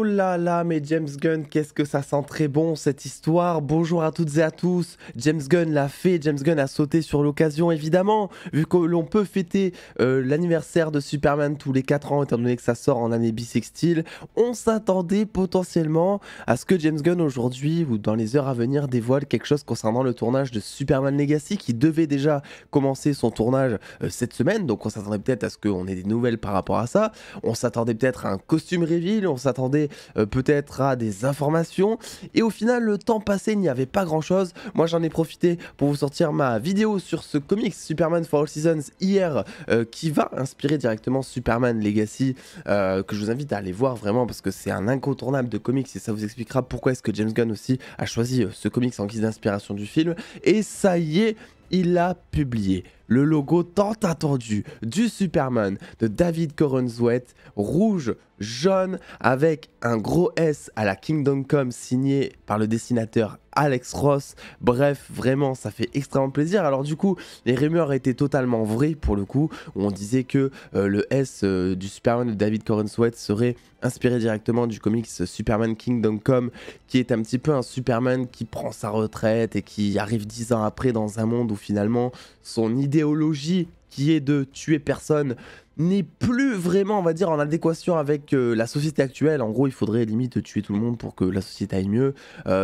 là là, mais James Gunn, qu'est-ce que ça sent très bon cette histoire. Bonjour à toutes et à tous. James Gunn l'a fait, James Gunn a sauté sur l'occasion évidemment, vu que l'on peut fêter l'anniversaire de Superman tous les 4 ans, étant donné que ça sort en année bissextile. On s'attendait potentiellement à ce que James Gunn aujourd'hui, ou dans les heures à venir, dévoile quelque chose concernant le tournage de Superman Legacy, qui devait déjà commencer son tournage cette semaine, donc on s'attendait peut-être à ce qu'on ait des nouvelles par rapport à ça. On s'attendait peut-être à un costume reveal, on s'attendait peut-être à des informations, et au final le temps passé, il n'y avait pas grand chose. Moi j'en ai profité pour vous sortir ma vidéo sur ce comics Superman for All Seasons hier, qui va inspirer directement Superman Legacy, que je vous invite à aller voir vraiment parce que c'est un incontournable de comics et ça vous expliquera pourquoi est-ce que James Gunn aussi a choisi ce comics en guise d'inspiration du film. Et ça y est, il a publié le logo tant attendu du Superman de David Corenswet, rouge, jaune, avec un gros S à la Kingdom Come signé par le dessinateur Alex Ross. Bref, vraiment, ça fait extrêmement plaisir. Alors du coup, les rumeurs étaient totalement vraies pour le coup, où on disait que le S du Superman de David Corenswet serait inspiré directement du comics Superman Kingdom Come, qui est un petit peu un Superman qui prend sa retraite et qui arrive 10 ans après dans un monde où finalement son idéologie, qui est de tuer personne, n'est plus vraiment, on va dire, en adéquation avec la société actuelle. En gros, il faudrait limite tuer tout le monde pour que la société aille mieux.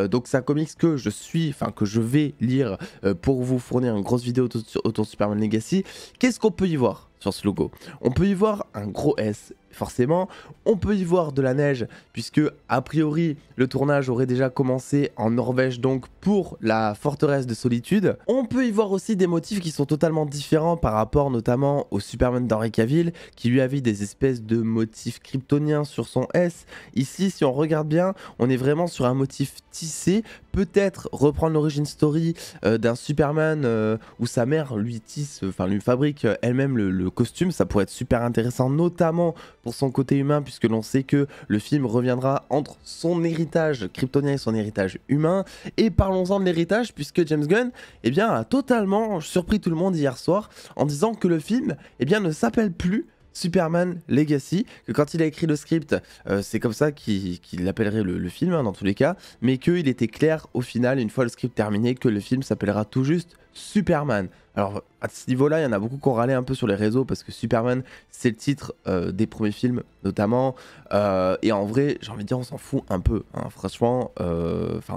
Donc c'est un comics que je vais lire pour vous fournir une grosse vidéo autour de Superman Legacy. Qu'est-ce qu'on peut y voir sur ce logo? On peut y voir un gros S, forcément. On peut y voir de la neige, puisque a priori le tournage aurait déjà commencé en Norvège, donc pour la forteresse de solitude. On peut y voir aussi des motifs qui sont totalement différents par rapport notamment au Superman d'Henry Cavill, qui lui avait des espèces de motifs kryptoniens sur son S. Ici, si on regarde bien, on est vraiment sur un motif tissé. Peut-être reprendre l'origin story d'un Superman où sa mère lui tisse, lui fabrique elle-même le costume. Ça pourrait être super intéressant, notamment pour son côté humain, puisque l'on sait que le film reviendra entre son héritage kryptonien et son héritage humain. Et parlons-en de l'héritage, puisque James Gunn a totalement surpris tout le monde hier soir en disant que le film ne s'appelle plus Superman Legacy, que quand il a écrit le script, c'est comme ça qu'il appellerait le film dans tous les cas, mais qu'il était clair au final, une fois le script terminé, que le film s'appellera tout juste Superman. Alors à ce niveau-là, il y en a beaucoup qui ont râlé un peu sur les réseaux parce que Superman, c'est le titre des premiers films notamment, et en vrai, j'ai envie de dire, on s'en fout un peu, hein. Franchement,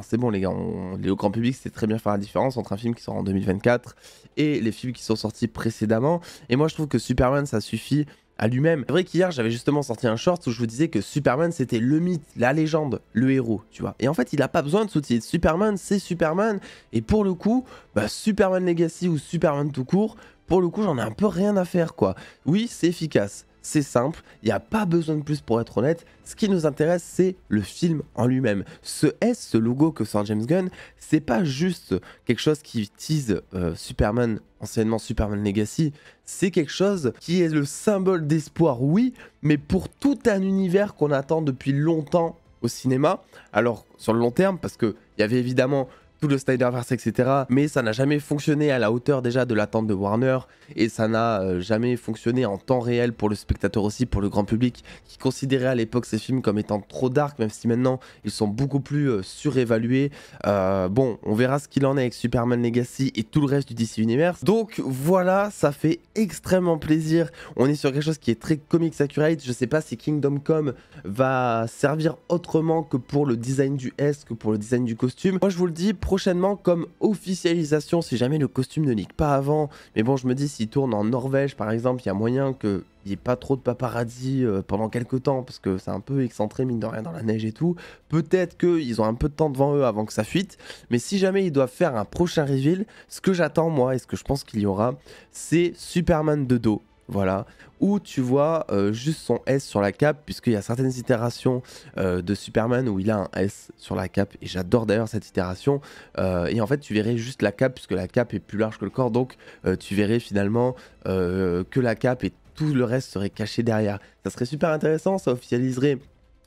c'est bon les gars, le grand public sait très bien faire la différence entre un film qui sort en 2024 et les films qui sont sortis précédemment, et moi je trouve que Superman, ça suffit à lui-même. C'est vrai qu'hier j'avais justement sorti un short où je vous disais que Superman c'était le mythe, la légende, le héros, tu vois. Et en fait il a pas besoin de sous-titres. Superman c'est Superman, et pour le coup, Superman Legacy ou Superman tout court, pour le coup j'en ai un peu rien à faire quoi. Oui c'est efficace, c'est simple, il n'y a pas besoin de plus pour être honnête. Ce qui nous intéresse, c'est le film en lui-même. Ce S, ce logo que sort James Gunn, c'est pas juste quelque chose qui tease Superman, anciennement Superman Legacy. C'est quelque chose qui est le symbole d'espoir, oui, mais pour tout un univers qu'on attend depuis longtemps au cinéma. Alors, sur le long terme, parce qu'il y avait évidemment tout le Snyderverse, etc. Mais ça n'a jamais fonctionné à la hauteur déjà de l'attente de Warner, et ça n'a jamais fonctionné en temps réel pour le spectateur aussi, pour le grand public, qui considérait à l'époque ces films comme étant trop dark, même si maintenant ils sont beaucoup plus surévalués. Bon, on verra ce qu'il en est avec Superman Legacy et tout le reste du DC Universe. Donc voilà, ça fait extrêmement plaisir. On est sur quelque chose qui est très comics accurate. Je sais pas si Kingdom Come va servir autrement que pour le design du S, que pour le design du costume. Moi je vous le dis, prochainement comme officialisation, si jamais le costume ne leak pas avant, mais bon je me dis s'il tourne en Norvège par exemple, il y a moyen qu'il n'y ait pas trop de paparazzi pendant quelques temps, parce que c'est un peu excentré mine de rien dans la neige et tout. Peut-être qu'ils ont un peu de temps devant eux avant que ça fuite, mais si jamais ils doivent faire un prochain reveal, ce que j'attends moi et ce que je pense qu'il y aura, c'est Superman de dos. Voilà, où tu vois juste son S sur la cape, puisqu'il y a certaines itérations de Superman où il a un S sur la cape, et j'adore d'ailleurs cette itération, et en fait tu verrais juste la cape, puisque la cape est plus large que le corps, donc tu verrais finalement que la cape et tout le reste serait caché derrière. Ça serait super intéressant, ça officialiserait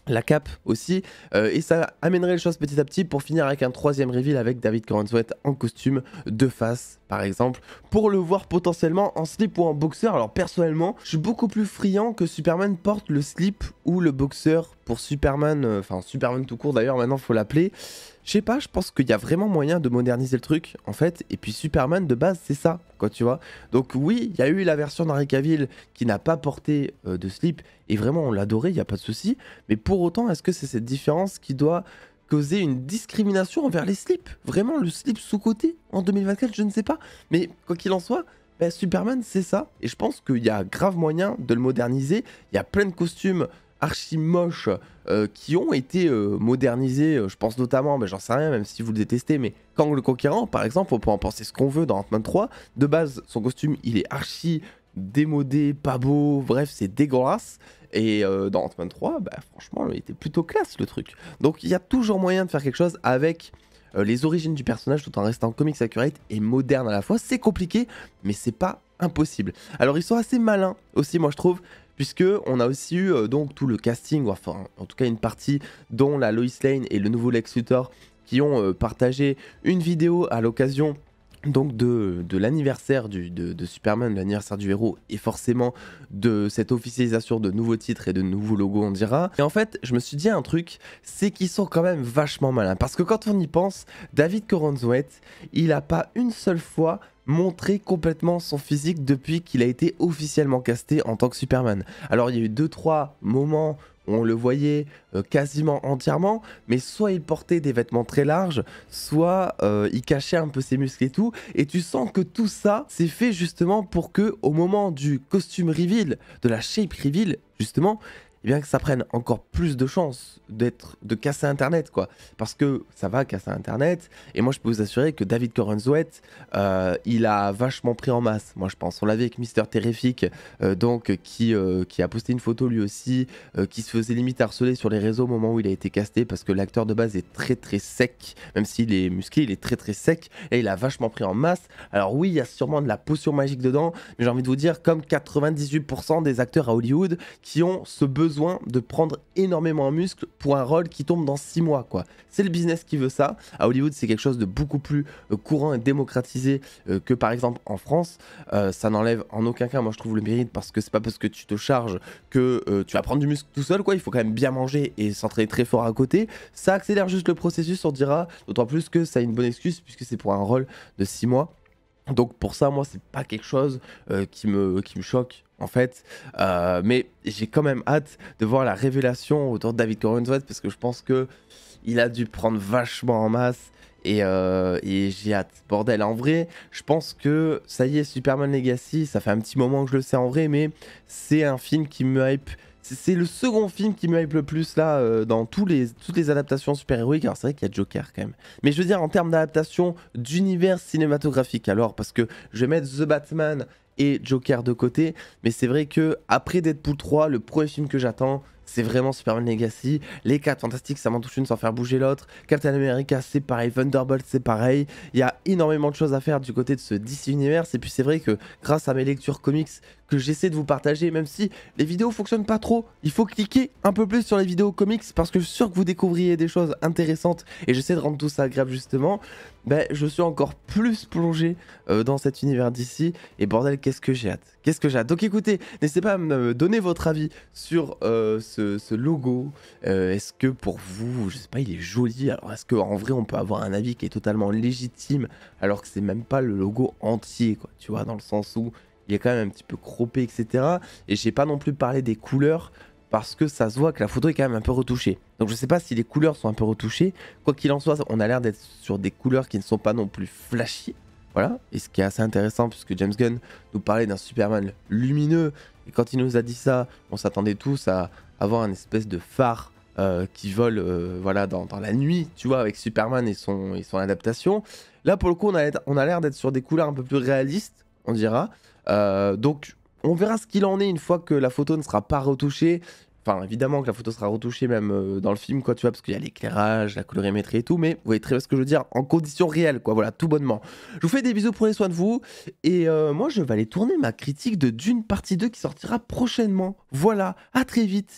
la cape aussi, et ça amènerait les choses petit à petit pour finir avec un troisième reveal avec David Corenswet en costume de face, par exemple, pour le voir potentiellement en slip ou en boxeur. Alors personnellement, je suis beaucoup plus friand que Superman porte le slip ou le boxeur pour Superman, enfin Superman tout court d'ailleurs, maintenant faut l'appeler. Je sais pas, je pense qu'il y a vraiment moyen de moderniser le truc, en fait, et puis Superman de base c'est ça, quoi, tu vois. Donc oui, il y a eu la version d'Henry Cavill qui n'a pas porté de slip, et vraiment on l'adorait, il n'y a pas de souci, mais pour autant, est-ce que c'est cette différence qui doit causer une discrimination envers les slips? Vraiment, le slip sous-côté en 2024, je ne sais pas. Mais quoi qu'il en soit, bah, Superman, c'est ça. Et je pense qu'il y a grave moyen de le moderniser. Il y a plein de costumes archi moches qui ont été modernisés. Je pense notamment, mais j'en sais rien, même si vous le détestez, mais Kang le Conquérant, par exemple, on peut en penser ce qu'on veut dans Ant-Man 3. De base, son costume, il est archi démodé, pas beau, bref, c'est dégueulasse. Et dans Ant-Man 3, bah, franchement, il était plutôt classe le truc. Donc il y a toujours moyen de faire quelque chose avec les origines du personnage tout en restant comics accurate et moderne à la fois. C'est compliqué, mais c'est pas impossible. Alors ils sont assez malins aussi, moi je trouve, puisque on a aussi eu donc tout le casting, ou enfin en tout cas une partie, dont la Lois Lane et le nouveau Lex Luthor, qui ont partagé une vidéo à l'occasion donc de l'anniversaire de Superman, l'anniversaire du héros, et forcément de cette officialisation de nouveaux titres et de nouveaux logos, on dira. Et en fait, je me suis dit un truc, c'est qu'ils sont quand même vachement malins. Parce que quand on y pense, David Corenswet, il a pas une seule fois montré complètement son physique depuis qu'il a été officiellement casté en tant que Superman. Alors il y a eu 2-3 moments où on le voyait quasiment entièrement, mais soit il portait des vêtements très larges, soit il cachait un peu ses muscles et tout, et tu sens que tout ça c'est fait justement pour que au moment du costume reveal, de la shape reveal justement, eh bien que ça prenne encore plus de chances de casser Internet, quoi. Parce que ça va casser Internet, et moi je peux vous assurer que David Corenswet, il a vachement pris en masse, moi je pense. On l'avait avec Mister Terrific, qui a posté une photo lui aussi, qui se faisait limite harceler sur les réseaux au moment où il a été casté, parce que l'acteur de base est très très sec, même s'il est musclé, il est très très sec, et il a vachement pris en masse. Alors oui, il y a sûrement de la potion magique dedans, mais j'ai envie de vous dire, comme 98% des acteurs à Hollywood qui ont ce besoin de prendre énormément en muscle pour un rôle qui tombe dans 6 mois, quoi. C'est le business qui veut ça. À Hollywood, c'est quelque chose de beaucoup plus courant et démocratisé que par exemple en France. Ça n'enlève en aucun cas, moi je trouve, le mérite, parce que c'est pas parce que tu te charges que tu vas prendre du muscle tout seul, quoi. Il faut quand même bien manger et s'entraîner très fort à côté. Ça accélère juste le processus, on dira, d'autant plus que ça a une bonne excuse puisque c'est pour un rôle de 6 mois. Donc pour ça, moi, c'est pas quelque chose qui me choque, en fait. Mais j'ai quand même hâte de voir la révélation autour de David Corenswet, parce que je pense que il a dû prendre vachement en masse. Et j'ai hâte. Bordel, en vrai, je pense que ça y est, Superman Legacy, ça fait un petit moment que je le sais en vrai, mais c'est un film qui me hype. C'est le second film qui me hype le plus là dans toutes les adaptations super-héroïques. Alors c'est vrai qu'il y a Joker quand même. Mais je veux dire en termes d'adaptation d'univers cinématographique, alors parce que je vais mettre The Batman et Joker de côté, mais c'est vrai que après Deadpool 3, le premier film que j'attends, c'est vraiment Superman Legacy. Les 4 Fantastiques, ça m'en touche une sans faire bouger l'autre. Captain America, c'est pareil. Thunderbolt, c'est pareil. Il y a énormément de choses à faire du côté de ce DC Universe. Et puis c'est vrai que grâce à mes lectures comics que j'essaie de vous partager, même si les vidéos fonctionnent pas trop, il faut cliquer un peu plus sur les vidéos comics, parce que je suis sûr que vous découvriez des choses intéressantes, et j'essaie de rendre tout ça agréable justement. Ben, je suis encore plus plongé dans cet univers d'ici, et bordel, qu'est-ce que j'ai hâte. Qu'est-ce que j'ai hâte. Donc écoutez, n'hésitez pas à me donner votre avis sur ce logo. Est-ce que pour vous, je sais pas, il est joli? Alors est-ce qu'en vrai on peut avoir un avis qui est totalement légitime alors que c'est même pas le logo entier, quoi, tu vois, dans le sens où il est quand même un petit peu croppé, etc. Et j'ai pas non plus parlé des couleurs, parce que ça se voit que la photo est quand même un peu retouchée. Donc je sais pas si les couleurs sont un peu retouchées. Quoi qu'il en soit, on a l'air d'être sur des couleurs qui ne sont pas non plus flashy. Voilà, et ce qui est assez intéressant, puisque James Gunn nous parlait d'un Superman lumineux, et quand il nous a dit ça, on s'attendait tous à avoir un espèce de phare qui vole voilà, dans la nuit, tu vois, avec Superman et son adaptation. Là, pour le coup, on a l'air d'être sur des couleurs un peu plus réalistes, on dira. Donc, on verra ce qu'il en est une fois que la photo ne sera pas retouchée. Enfin, évidemment que la photo sera retouchée même dans le film, quoi, tu vois, parce qu'il y a l'éclairage, la colorimétrie et tout, mais vous voyez très bien ce que je veux dire, en conditions réelles, quoi, voilà, tout bonnement. Je vous fais des bisous, prenez soin de vous, et moi, je vais aller tourner ma critique de Dune partie 2 qui sortira prochainement. Voilà, à très vite.